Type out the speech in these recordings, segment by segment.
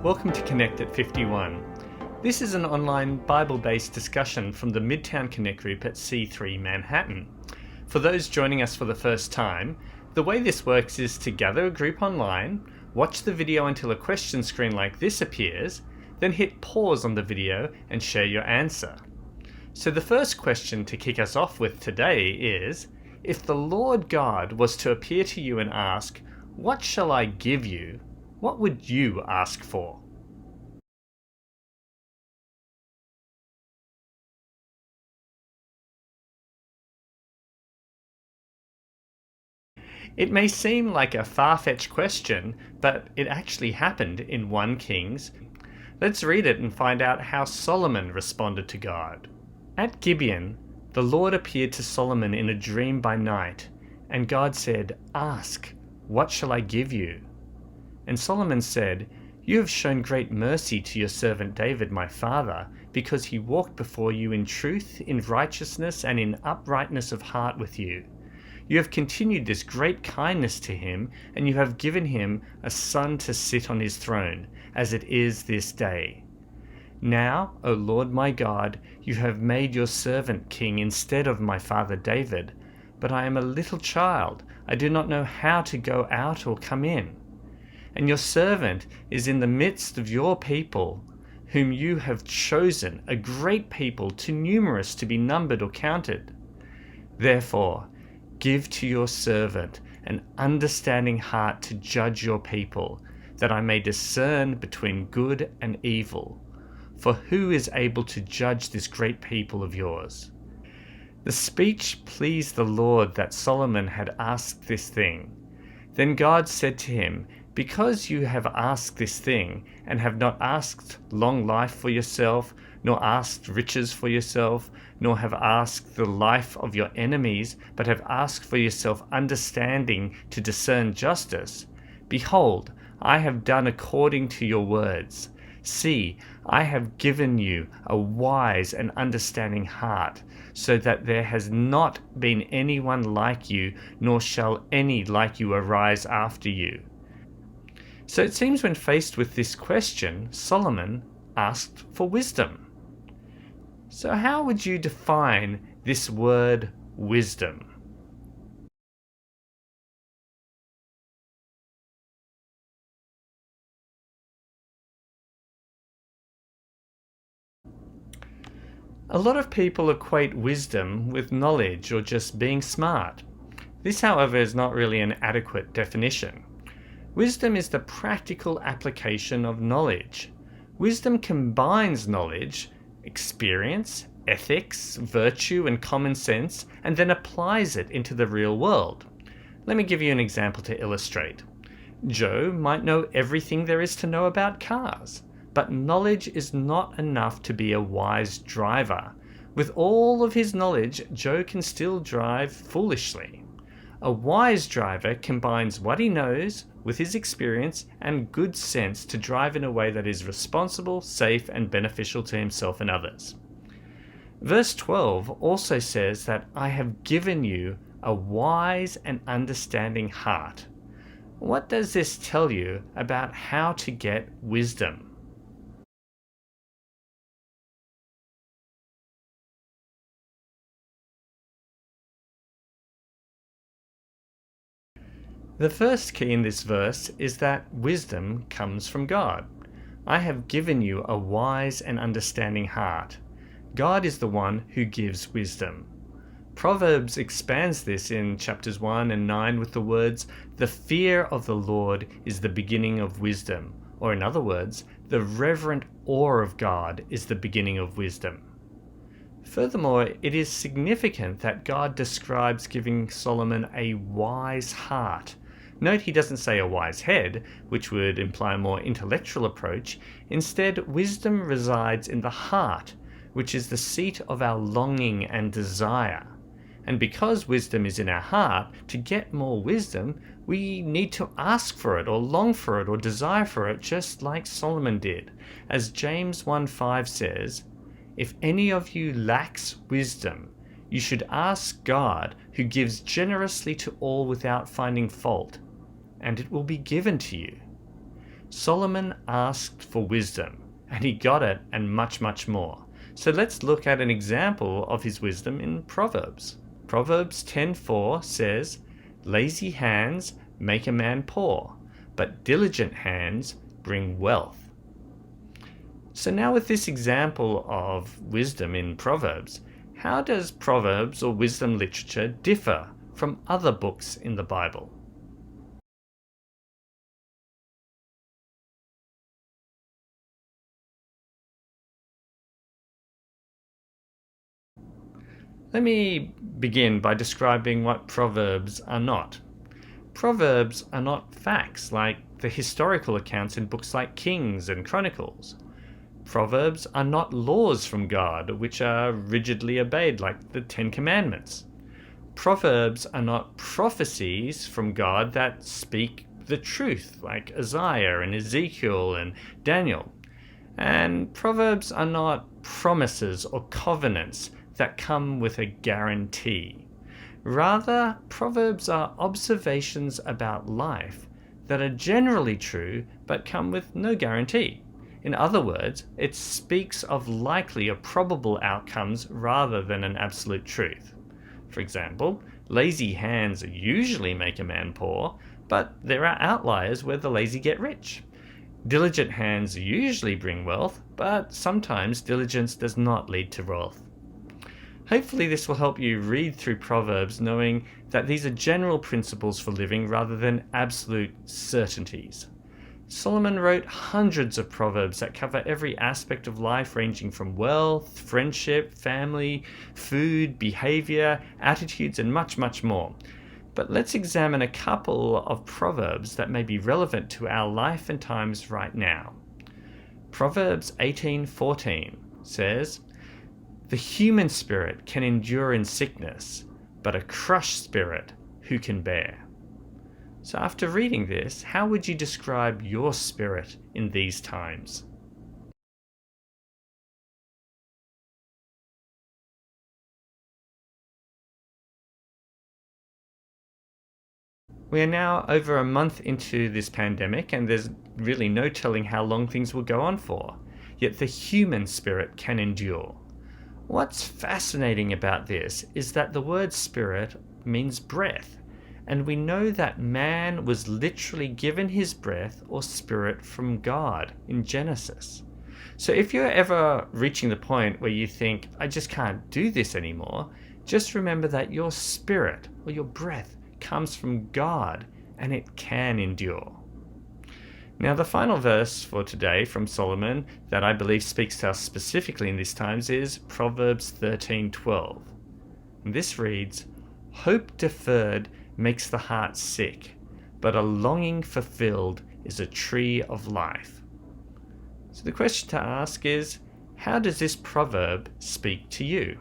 Welcome to Connect at 51. This is an online Bible-based discussion from the Midtown Connect group at C3 Manhattan. For those joining us for the first time, the way this works is to gather a group online, watch the video until a question screen like this appears, then hit pause on the video and share your answer. So the first question to kick us off with today is, if the Lord God was to appear to you and ask, "What shall I give you?" what would you ask for? It may seem like a far-fetched question, but it actually happened in 1 Kings. Let's read it and find out how Solomon responded to God. At Gibeon, the Lord appeared to Solomon in a dream by night, and God said, "Ask, what shall I give you?" And Solomon said, "You have shown great mercy to your servant David my father, because he walked before you in truth, in righteousness, and in uprightness of heart with you. You have continued this great kindness to him, and you have given him a son to sit on his throne, as it is this day. Now, O Lord my God, you have made your servant king instead of my father David, but I am a little child, I do not know how to go out or come in. And your servant is in the midst of your people, whom you have chosen, a great people, too numerous to be numbered or counted. Therefore, give to your servant an understanding heart to judge your people, that I may discern between good and evil. For who is able to judge this great people of yours?" The speech pleased the Lord that Solomon had asked this thing. Then God said to him, "Because you have asked this thing, and have not asked long life for yourself, nor asked riches for yourself, nor have asked the life of your enemies, but have asked for yourself understanding to discern justice, behold, I have done according to your words. See, I have given you a wise and understanding heart, so that there has not been anyone like you, nor shall any like you arise after you." So it seems when faced with this question, Solomon asked for wisdom. So how would you define this word wisdom? A lot of people equate wisdom with knowledge or just being smart. This, however, is not really an adequate definition. Wisdom is the practical application of knowledge. Wisdom combines knowledge, experience, ethics, virtue, and common sense, and then applies it into the real world. Let me give you an example to illustrate. Joe might know everything there is to know about cars, but knowledge is not enough to be a wise driver. With all of his knowledge, Joe can still drive foolishly. A wise driver combines what he knows with his experience and good sense to drive in a way that is responsible, safe, and beneficial to himself and others. Verse 12 also says that I have given you a wise and understanding heart. What does this tell you about how to get wisdom? The first key in this verse is that wisdom comes from God. I have given you a wise and understanding heart. God is the one who gives wisdom. Proverbs expands this in chapters 1 and 9 with the words, "The fear of the Lord is the beginning of wisdom," or in other words, the reverent awe of God is the beginning of wisdom. Furthermore, it is significant that God describes giving Solomon a wise heart. Note he doesn't say a wise head, which would imply a more intellectual approach. Instead, wisdom resides in the heart, which is the seat of our longing and desire. And because wisdom is in our heart, to get more wisdom, we need to ask for it, or long for it, or desire for it, just like Solomon did. As James 1:5 says, "If any of you lacks wisdom, you should ask God, who gives generously to all without finding fault, and it will be given to you." Solomon asked for wisdom, and he got it and much, much more. So let's look at an example of his wisdom in Proverbs. Proverbs 10:4 says, "Lazy hands make a man poor, but diligent hands bring wealth." So now with this example of wisdom in Proverbs, how does Proverbs or wisdom literature differ from other books in the Bible? Let me begin by describing what Proverbs are not. Proverbs are not facts like the historical accounts in books like Kings and Chronicles. Proverbs are not laws from God which are rigidly obeyed like the Ten Commandments. Proverbs are not prophecies from God that speak the truth like Isaiah and Ezekiel and Daniel. And Proverbs are not promises or covenants that come with a guarantee. Rather, Proverbs are observations about life that are generally true but come with no guarantee. In other words, it speaks of likely or probable outcomes rather than an absolute truth. For example, lazy hands usually make a man poor, but there are outliers where the lazy get rich. Diligent hands usually bring wealth, but sometimes diligence does not lead to wealth. Hopefully this will help you read through Proverbs knowing that these are general principles for living rather than absolute certainties. Solomon wrote hundreds of proverbs that cover every aspect of life ranging from wealth, friendship, family, food, behavior, attitudes, and much, much more. But let's examine a couple of proverbs that may be relevant to our life and times right now. Proverbs 18:14 says, "The human spirit can endure in sickness, but a crushed spirit who can bear?" So after reading this, how would you describe your spirit in these times? We are now over a month into this pandemic, and there's really no telling how long things will go on for. Yet the human spirit can endure. What's fascinating about this is that the word spirit means breath, and we know that man was literally given his breath or spirit from God in Genesis. So if you're ever reaching the point where you think, I just can't do this anymore, just remember that your spirit or your breath comes from God and it can endure. Now, the final verse for today from Solomon that I believe speaks to us specifically in these times is Proverbs 13:12. This reads, "Hope deferred makes the heart sick, but a longing fulfilled is a tree of life." So the question to ask is, how does this proverb speak to you?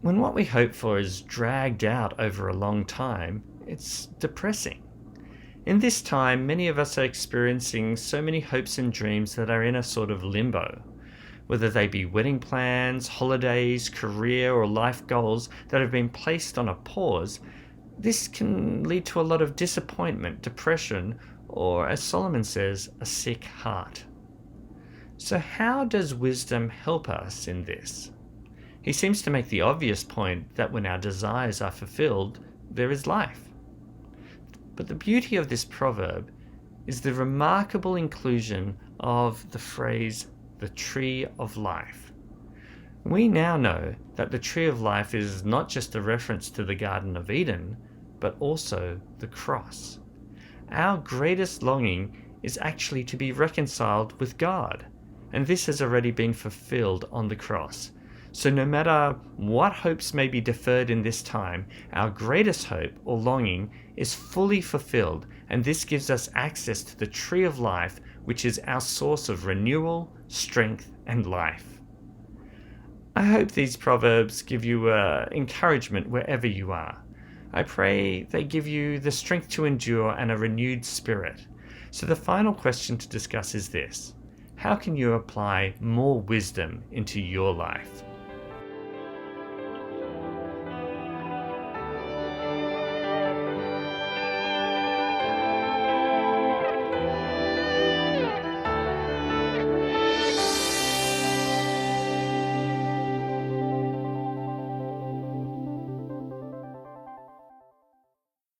When what we hope for is dragged out over a long time, it's depressing. In this time, many of us are experiencing so many hopes and dreams that are in a sort of limbo. Whether they be wedding plans, holidays, career, or life goals that have been placed on a pause, this can lead to a lot of disappointment, depression, or, as Solomon says, a sick heart. So how does wisdom help us in this? He seems to make the obvious point that when our desires are fulfilled, there is life. But the beauty of this proverb is the remarkable inclusion of the phrase, the tree of life. We now know that the tree of life is not just a reference to the Garden of Eden, but also the cross. Our greatest longing is actually to be reconciled with God, and this has already been fulfilled on the cross. So no matter what hopes may be deferred in this time, our greatest hope or longing is fully fulfilled, and this gives us access to the tree of life, which is our source of renewal, strength, and life. I hope these proverbs give you encouragement wherever you are. I pray they give you the strength to endure and a renewed spirit. So the final question to discuss is this: how can you apply more wisdom into your life?